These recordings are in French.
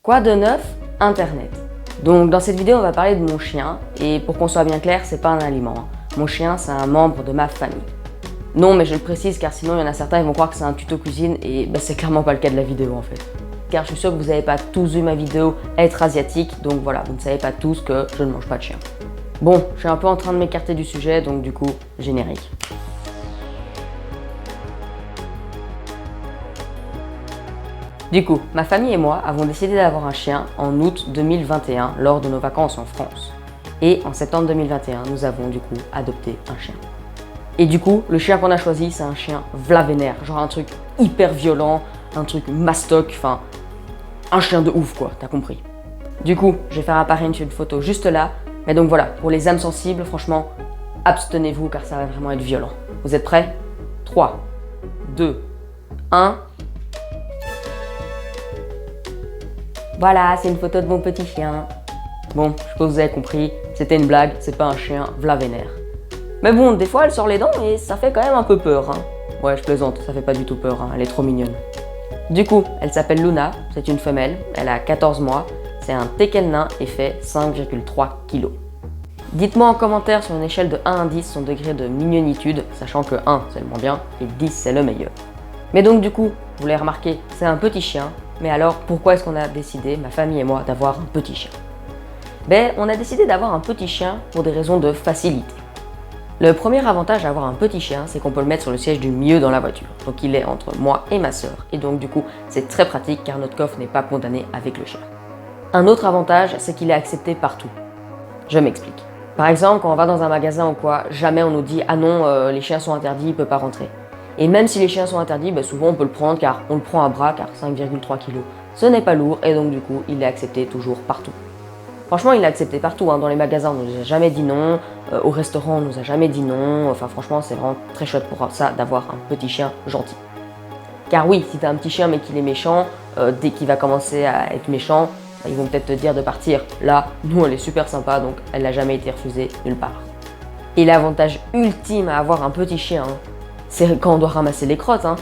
Quoi de neuf? Internet. Donc dans cette vidéo, on va parler de mon chien, et pour qu'on soit bien clair, c'est pas un aliment. Mon chien, c'est un membre de ma famille. Non, mais je le précise car sinon il y en a certains qui vont croire que c'est un tuto cuisine, et c'est clairement pas le cas de la vidéo en fait. Car je suis sûre que vous n'avez pas tous vu ma vidéo être asiatique, donc voilà, vous ne savez pas tous que je ne mange pas de chien. Bon, je suis un peu en train de m'écarter du sujet, donc du coup, générique. Du coup, ma famille et moi avons décidé d'avoir un chien en août 2021 lors de nos vacances en France. Et en septembre 2021, nous avons du coup adopté un chien. Et du coup, le chien qu'on a choisi, c'est un chien vlavénère, genre un truc hyper violent, un truc mastoc, enfin, un chien de ouf quoi, t'as compris. Du coup, je vais faire apparaître une photo juste là, mais donc voilà, pour les âmes sensibles, franchement, abstenez-vous car ça va vraiment être violent. Vous êtes prêts? 3, 2, 1... Voilà, c'est une photo de mon petit chien. Bon, je pense que vous avez compris, c'était une blague, c'est pas un chien vlavénère. Mais bon, des fois elle sort les dents et ça fait quand même un peu peur. Hein. Ouais, je plaisante, ça fait pas du tout peur, hein, elle est trop mignonne. Du coup, elle s'appelle Luna, c'est une femelle, elle a 14 mois, c'est un teckel nain et fait 5,3 kg. Dites-moi en commentaire sur une échelle de 1 à 10 son degré de mignonitude, sachant que 1 c'est le moins bien et 10 c'est le meilleur. Mais donc du coup, vous l'avez remarqué, c'est un petit chien. Mais alors, pourquoi est-ce qu'on a décidé, ma famille et moi, d'avoir un petit chien? On a décidé d'avoir un petit chien pour des raisons de facilité. Le premier avantage à avoir un petit chien, c'est qu'on peut le mettre sur le siège du milieu dans la voiture. Donc il est entre moi et ma sœur. Et donc du coup, c'est très pratique car notre coffre n'est pas condamné avec le chien. Un autre avantage, c'est qu'il est accepté partout. Je m'explique. Par exemple, quand on va dans un magasin ou quoi, jamais on nous dit « Ah non, les chiens sont interdits, il ne peut pas rentrer ». Et même si les chiens sont interdits, souvent on peut le prendre car on le prend à bras car 5,3 kg. Ce n'est pas lourd et donc du coup il est accepté toujours partout. Franchement il est accepté partout, hein. Dans les magasins on nous a jamais dit non, au restaurant on nous a jamais dit non, enfin franchement c'est vraiment très chouette pour ça d'avoir un petit chien gentil. Car oui, si t'as un petit chien mais qu'il est méchant, dès qu'il va commencer à être méchant, ils vont peut-être te dire de partir. Là, nous elle est super sympa donc elle n'a jamais été refusée nulle part. Et l'avantage ultime à avoir un petit chien, hein, c'est quand on doit ramasser les crottes, hein.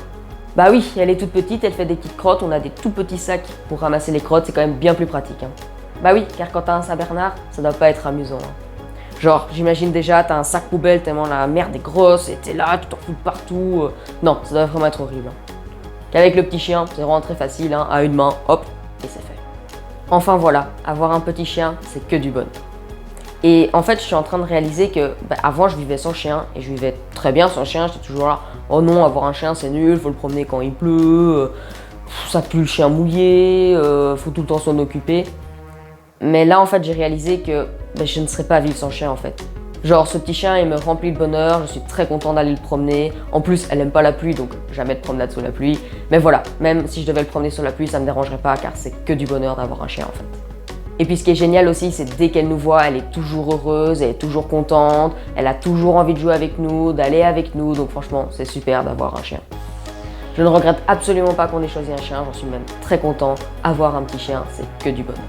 Bah oui, elle est toute petite, elle fait des petites crottes, on a des tout petits sacs pour ramasser les crottes, c'est quand même bien plus pratique, hein. Bah oui, car quand t'as un Saint-Bernard, ça doit pas être amusant, hein. Genre, j'imagine déjà, t'as un sac poubelle tellement la merde est grosse et t'es là, tu t'en fous de partout. Non, ça doit vraiment être horrible, hein. Qu'avec le petit chien, c'est vraiment très facile, hein, à une main, hop, et c'est fait. Enfin voilà, avoir un petit chien, c'est que du bonheur. Et en fait, je suis en train de réaliser que avant, je vivais sans chien et je vivais très bien sans chien. J'étais toujours là, oh non, avoir un chien, c'est nul, faut le promener quand il pleut, ça pue le chien mouillé, faut tout le temps s'en occuper. Mais là, en fait, j'ai réalisé que je ne serais pas à vivre sans chien, en fait. Genre, ce petit chien, il me remplit le bonheur, je suis très content d'aller le promener. En plus, elle aime pas la pluie, donc jamais de promenade sous la pluie. Mais voilà, même si je devais le promener sous la pluie, ça me dérangerait pas, car c'est que du bonheur d'avoir un chien, en fait. Et puis ce qui est génial aussi, c'est dès qu'elle nous voit, elle est toujours heureuse, elle est toujours contente, elle a toujours envie de jouer avec nous, d'aller avec nous, donc franchement, c'est super d'avoir un chien. Je ne regrette absolument pas qu'on ait choisi un chien, j'en suis même très content. Avoir un petit chien, c'est que du bonheur.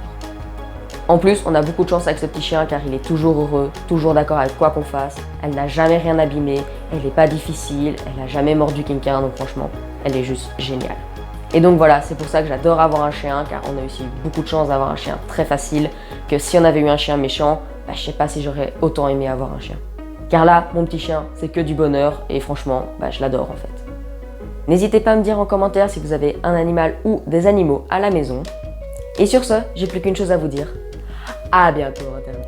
En plus, on a beaucoup de chance avec ce petit chien car il est toujours heureux, toujours d'accord avec quoi qu'on fasse, elle n'a jamais rien abîmé, elle n'est pas difficile, elle n'a jamais mordu quelqu'un, donc franchement, elle est juste géniale. Et donc voilà, c'est pour ça que j'adore avoir un chien, car on a aussi beaucoup de chance d'avoir un chien très facile, que si on avait eu un chien méchant, je sais pas si j'aurais autant aimé avoir un chien. Car là, mon petit chien, c'est que du bonheur, et franchement, je l'adore en fait. N'hésitez pas à me dire en commentaire si vous avez un animal ou des animaux à la maison. Et sur ce, j'ai plus qu'une chose à vous dire. À bientôt Internet.